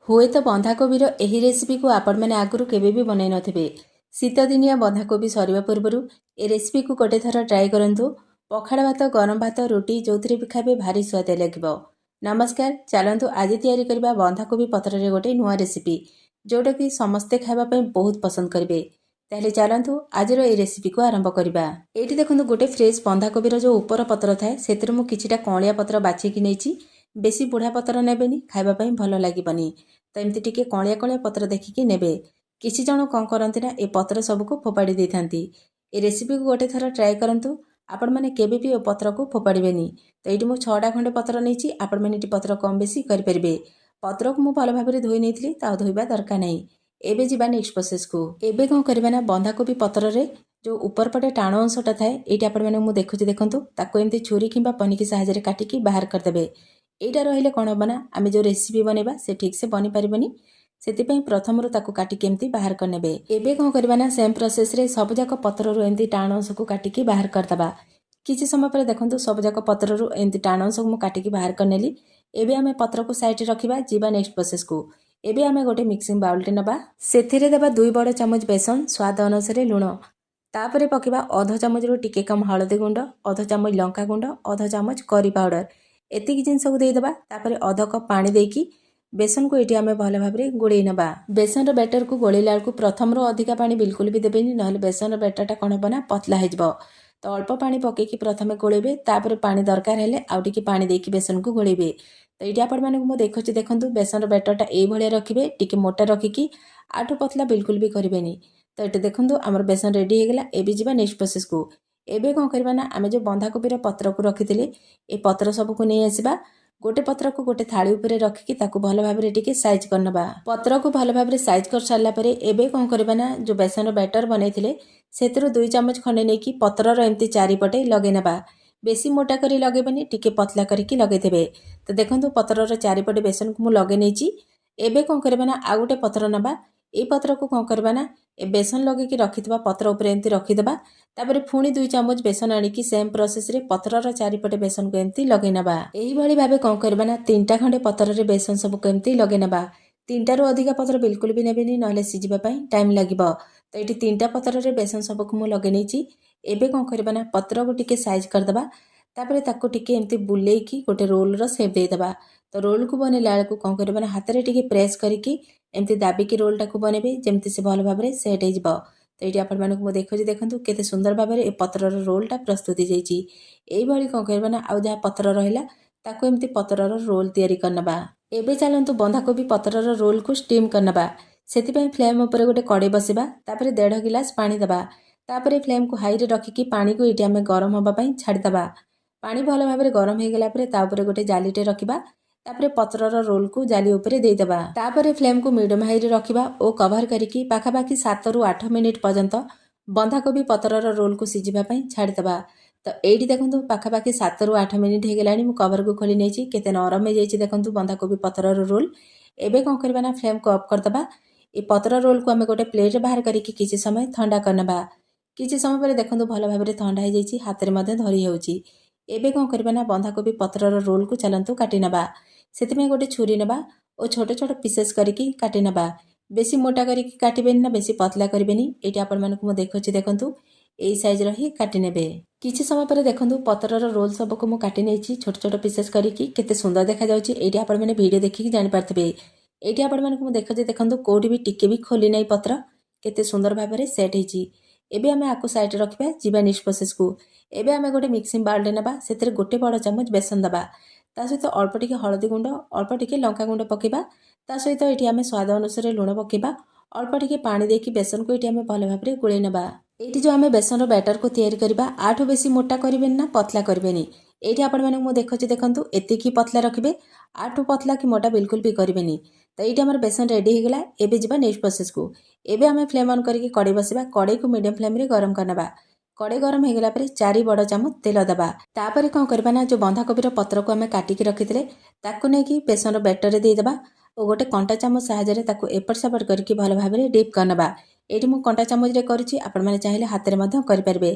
हुए तो बंधाकोबीर एही रेसिपी को आपण मैंने आगुरी केबे भी बनई नथिबे। शीत दिनिया बंधाकोबी सरिबा पूर्वरु ए रेसिपी को गोटे थर ट्राई करंतु। पखाड़ भात, गरम भात, रोटी जोथिरे भी खाबे भारी स्वाद लागिबो। नमस्कार, चलंतु आज तैयारी करबा बंधाकोबी पत्र रे गोटे नुआ रेसिपी जोटा कि समस्ते खाइबा पई बहुत पसंद करिवे। ताहले चलंतु आजर ए रेसिपी को आरंभ करबा। एठी देखंतु गोटे फ्रेश बंधाकोबीर जो ऊपर पत्र थाए सेतिर मु किछिटा कणिया पत्र बाछि कि नेछि। बेसी बुढ़ा पत्र नेबेनी, खाइबा पई भलो लागिबनी। तो एमती टिके कणिया कणिया पत्र देखिकी नेबे। किछि जण कौन करंती ना ए पत्र सबको फोपाड़ी देथांती। ए रेसिपी को गोटे थर ट्राई करंतु। आपण माने केबे भी ए पत्र को फोपाड़ीबेनी। तो एठी मु 6टा खंडे पत्र नेछि, आपण माने एठी पत्र कम बेसी करि परिबे। पत्र को मु भलो भाबरे धोई नेथिली, ता धोइबा दरकार नै। एबे जिबा नेक्स्ट प्रोसेस को। एबे कोन करबा ना बंधाकोबी पत्र रे जो ऊपर पटे टाण अंशटा थाए एठी आपण माने मु देखुछि देखंतु ताको एमती छुरी किंबा पनिकी सहायता रे काटिकी बाहर कर देबे। एटा रहिले कोन बना आमे जो रेसिपी बनेबा से ठीक से बनि परिबनी। सेति प्रथम ताको काटी केमती बाहर करनेबे। एबे कौन करबा ना सेम प्रोसेस रे सब जाक पत्र रो एमती टाण अंश को काटिकी बाहर करदबा। किछि समय पर देखंतु सब जाक पत्र रो एमती टाण अंश को मु काटिकी बाहर करनेली। एबे आमे पत्र को साइड रे रखिबा, जीवा नेक्स्ट प्रोसेस को। एबे आमे गोटे मिक्सिंग बाउल टे नबा, सेथिरे देबा 2 बड़ चम्मच बेसन, स्वाद अनुसार लूण, तापरे पकेबा आधा चम्मच रो टिके कम हळदी गुंड, आधा चम्मच लंका गुंड, आधा चम्मच करी पाउडर। एतिक जिनस को देदेबा। तापरे आधा कप पानी देकी बेसन को एटी आमे भलो भाबरे गोळेई नबा। बेसन रो बैटर को गोळेला को प्रथम रो अधिका पानी बिल्कुल भी देबेनी, नहले बेसन रो बैटरटा कोन बना पतला हेजबो। तो अल्प पानी पकेकी प्रथमे गोळेबे, तापरे पानी दरकार हेले आउ टिके पानी देकी बेसन को गोळेबे। तो एटी आपण माने मु देखुछि देखंतु बेसन रो बैटरटा एई भलिया रखिबे, टिके मोटा रखिकी आठो पतला बिल्कुल भी करिबेनी। तो एटी देखंतु हमर बेसन रेडी हेगला। एबे जिबा नेक्स्ट प्रोसेस को। एबे कोन करबा ना आमे जो बंधाकोबी रो पत्र को रखिथिले ए पत्र सब को नै आसीबा। गोटे पत्र को गोटे थाली उपरे रखिकी ताकू भलो भाबरे टिके साइज करनबा। पत्र को भलो भाबरे साइज कर सारला परे एबे कोन करबा ना जो बेसन रो बैटर बनैथिले सेतिरो 2 चम्मच खंडे नेकी पत्र रो एमती चारिपटे लगेनबा। बेसी मोटा करी लगेबनी, टिके पतला करिकी लगेथेबे। तो देखंतु पत्र रो चारिपटे बेसन को मु लगे नेछि। एबे कोन करबा ना आ गोटे पत्र नबा। ए पत्र को कोन करबा ना ए बेसन लगे की रखितबा पत्र उपरे एमती रखिदबा। तापरे पुणी 2 चम्मच बेसन आनिकी सेम प्रोसेस रे पत्र रो चारिपटे बेसन को एमती लगेनबा। एही भली भाबे कोन करबा ना 3टा खंडे पत्र रे बेसन सब को एमती लगेनबा। 3टा रो अधिका पत्र बिल्कुल भी नेबेनी, नहले सिजिबा पई टाइम लागिबो। तो एटी 3टा पत्र रे बेसन सब को मु लगे नेछि। एबे कोन करबा ना पत्र को टिके साइज करदबा। तापरे ताको टिके एमती बुलेकी गोटे रोल रो शेप देदबा। तो रोल को बनेला को कोन करबा ना हाथ रे टिके प्रेस करिकी एमती दाबी की रोल टा को बनेबे, जेमती से भलो भाबरे सेट हे जिवो। तो ये आपण मानक मु देखो देखंतु केते सुंदर भाबरे ए पत्र रो रोल टा प्रस्तुत जाईची। एई भली कोन करबा ना आउ जहा पत्र रहिला ताको एमती पत्र रो रोल तयारी करनबा। एबे चलंतु बंधाकोबी पत्र रो रोल को स्टीम करनबा। सेति पई फ्लेम ऊपर गोटे कड़े बसिबा। तापरे 1.5 गिलास पानी दबा। तापरे फ्लेम को हाई रे रखिकी पानी को एटी आमे गरम होबा पई छाडी दबा। पानी भलो भाबरे गरम हे गेला परे ता ऊपर गोटे जालीटे रखिबा। तापरे पत्र रो रोल को जाली ऊपर दे दबा। तापरे फ्लेम को मीडियम हाई रे रखिबा ओ कवर करिकी पाखापाखी 7 रु 8 मिनिट पर्यंत बंधाकोबी पत्र रो रोल को सिजिबा पई छाडी दबा। तो एठी देखंतु पाखापाखी 7 रु 8 मिनिट हे गेलानी। मु कवर को खोली नेछि, केते नरम हे जाईची देखंतु बंधाकोबी पत्र रो रोल। एबे कोन करबा ना फ्लेम को ऑफ कर दबा। ए पत्र रोल को हमें गोटे प्लेट रे बाहर करिकी किछि समय ठंडा करनबा। किछि समय पर देखंतु भलो भाबरे ठंडा हे जाईची, हाथ रे मध्ये धरि हेउची। एबे कोन करबा ना बंधाकोबी पत्र रो रोल को चलंतु काटी नबा। सेति में गोटे छुरी नबा ओ छोटे छोटे पीसेस करिकी काटी नबा। बेसी मोटा करिकी काटिबेनी ना बेसी पतला करबेनी। एटी आपण मानकु मु देखुछि देखंतु एई साइज रो ही काटी नेबे। किछि समय पर देखंतु पत्र रो रोल सब को मु काटी नेछि छोटे छोटे पीसेस करिकी। केते सुंदर देखा जाउछि। एटी आपण माने वीडियो देखिकी जानि पारथिबे। एटी आपण मानकु मु देखुछि देखंतु कोठी भी टिके भी खोली नै पत्र, केते सुंदर भाबरे सेट हेछि। एबे आमे आकु साइड रे रखिबा, जीवा नेक्स्ट प्रोसेस को। एबे आमे गोटे मिक्सिंग बाउल ले नबा, सेतिरे गोटे बड़ चम्मच बेसन दबा। ता सहित अल्प टिके हळदी गुंड, अल्प टिके लंका गुंड पकेबा। ता सहित एठी आमे स्वाद अनुसार लूण पकेबा। अल्प टिके पानी देकी बेसन को एठी आमे भलो भाबरे गोळेई नबा। एठी जो आमे बेसन रो बैटर को तयारी करबा, आठो बेसी मोटा करबेनी ना पतला करबेनी। एठी आपण माने मु देखछि देखंतु एतिकी पतला रखिबे, आठो पतला कि मोटा बिल्कुल भी करबेनी। तो एठी हमर बेसन रेडी हे गेला। एबे जिबा नेक्स्ट प्रोसेस को। एबे आमे फ्लेम ऑन करिकी कड़े बसिबा। कड़े को मीडियम फ्लेम रे गरम करनबा। कड़े गरम हे गेला परे 4 बड़ चम्मच तेल दबा। तापरे कोन करबा ना जो बंधाकोबी रो पत्र को आमे काटिकी रखिथिले ताको नेकी बेसन रो बैटर रे दे दबा ओ गोटे कंटा चामच सहायता रे ताको एपट सेपट करके भलो भाबरे डीप करनबा। एठी मु कंटा चामच रे करिछि, आपण माने चाहिले हाथ रे मध्य करि परबे।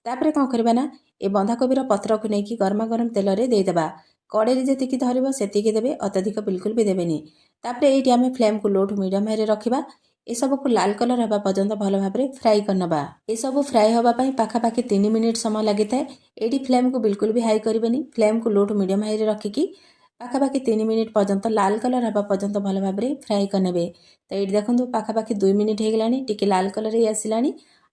तापरे कोन करबा ना ए बंधाकोबी रो पत्र को नेकी गरमा गरम तेल रे दे दबा। कड़े रे जेतिकी धरिबो सेतिकी देबे, अत्यधिक बिल्कुल भी देबेनी। तापर ये आम फ्लेम को लो टू मीडियम हाई रखा ये सब को लाल कलर होगा पर्यंत भल भाव में फ्राए करनबा। ये सब फ्राए होगापाई पाखापाखि 3 मिनिट समय लगी था। ये फ्लेम को बिल्कुल भी हाई करें, फ्लेम को लो टू मीडियम हाई रखिकी पाखापाखि 3 मिनिट पर्यंत लाल कलर होगा पर्यंत भल भाव में फ्राए करने। तो ये देखो पाखापाखि 2 मिनिट होगा टिके लाल कलर ही आसला।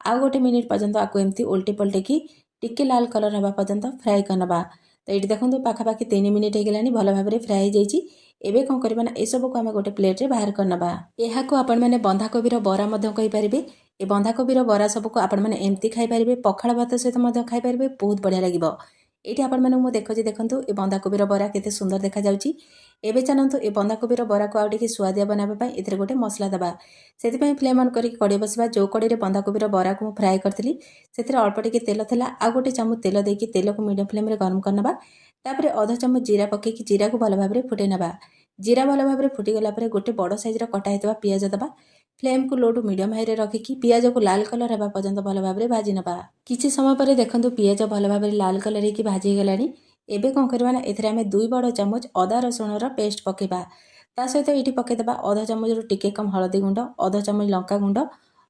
आउ गोटे मिनिट पर्यंत आपको एमती उल्टे पलटेकी टिके लाल कलर होगा पर्यंत फ्राए करनबा। तो ये देखो पाखापाखि 3 मिनिट होगा भल भाव में फ्राए हो। एबे कौन करबा ना ए सब को आम गोटे प्लेट रे बाहर करनबा। यहाँ को आपण मैंने बंधाकोबीर बरा कही पारे। ए बंधाकोबीर बरा सबको आपण मैंने एमती खाई पारे, पखाड़ भात सहित खाई पारे, बहुत बढ़िया लगे। ये आपण मैंने देखुची देखूँ ए बंधाकोबीर बरा केते सुंदर देखा जाउची। एबे चलतु ए बंधाकोबीर बरा को आउटे स्वादिया बनाबा ए गोटे मसला दबा। से फ्लेम ऑन करके कड़े बसवा। जो कड़े बंधाकोबीर बरा को फ्राए करी से अल्प टिके तेल थिला। आ गोटे चामच तेल देकी तेल को मीडियम फ्लेम रे गरम करनबा। तापर अध चामच जीरा पकेकी जीरा को भल भाव में फुटे नबा। जीरा भल भाव में फुटीगला गोटे बड़ साइज कटा होता पियाज दबा। फ्लेम को लो टू मीडियम हाई रखिकी पियाज को लाल कलर होगा पर्यंत भल भाव में भाजी नबा। किछि समय पर देखो पियाज भल भाव में लाल कलर होगी भाजी गलानी। एबे कौन करबा ना एथिरे आमे 2 बड़ चामच अदा रसुण पेस्ट पकेबा। ता सहित ये पकईदेबा अध चामच रु टिके कम हलदी गुंड, अध चामच लंका गुंड,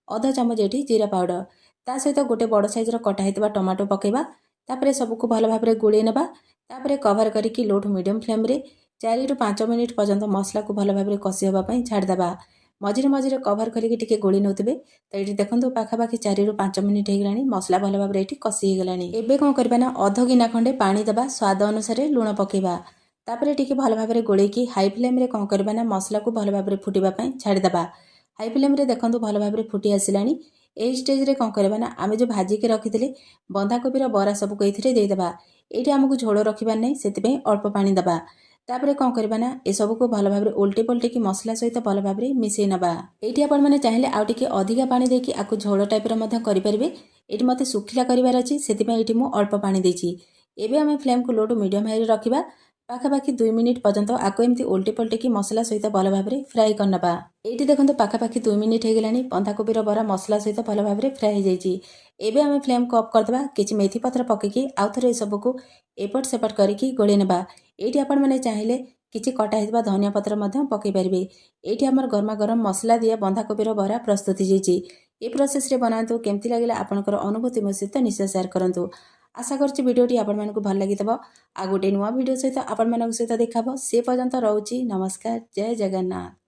अध चामच ये जीरा पाउडर, ता सहित गोटे बड़ साइज कटा होता टमाटो पकेबा। तापर सबको भल भाव में गोले नबा। तापर कवर करके लो टू मीडियम फ्लेम रे 4 ରୁ 5 मिनिट पर्यंत मसला को भल भाव में कषि होगापाई छाड़देबा। मझिरे मझिरे कवर करके टिके गोली नौथिबे। तो ये देखो पाखापाखि 4 ରୁ 5 मिनिट होगा मसला भल भाव में कषि होगा। एबे कौन करबा ना अध गिना खंडे पानी देबा, स्वाद अनुसार लुण पकेबा। तापर टिके भल भाव में गोलेकी हाई फ्लेम रे कौन करबा ना मसला को भल भाव में फुटीबापाई छाड़देबा। हाई फ्लेम रे देखो भल भाव में फुटी आसिलानी। ए स्टेज रे कौन करबा ना आमे जो भाजिके रखिथिले बंधाकोबीर बरा सबको एथिरे देदेबा। ये आमको झोल रखबार नहीं से अल्प पानी दबा। तापर कौन करबा ना ए सब को भल भाव में उल्टे पलटेकी मसला सहित भल भाव में मिसई नबा। ये आपण मैंने चाहिए आउ टिके अधिका पानी देकी आकु झोल टाइप करें। ये मत सुखिला करार अच्छी से मु अल्प पानी देची। एबे आम फ्लेम को लो टू मीडियम हाई रखा पाखापाखि 2 मिनिट पर्यंत आकु एमती उल्टे पलटेकी मसला सहित भल भाव में फ्राए करनबा। ये देखो पाखापाखि 2 मिनिट होगा बंधाकोबीर बरा मसला सहित भल भाव में फ्राए हो। एबे आम फ्लेम को अफ करदे किछि मेथी पत्र पकेकी आउ थे सबको एपट सेपट करके गोले नबा। ये आपण मैंने चाहिए किछि कटा होता धनिया पत्र पकई पारे। ये आमर गरमा गरम मसला दिया बंधाकोबीर बरा प्रस्तुत होती। ये प्रोसेस रे बनातु केमती लगे आपनकर अनुभूति मो सहित निश्चय शेयर करंतु। आशा करछि वीडियोटी आपण मानकु भल लागितबो। आ गोटे नुआ वीडियो सहित आपण मानक सहित देखाबो। से पर्यंत रहउछि नमस्कार, जय जगन्नाथ।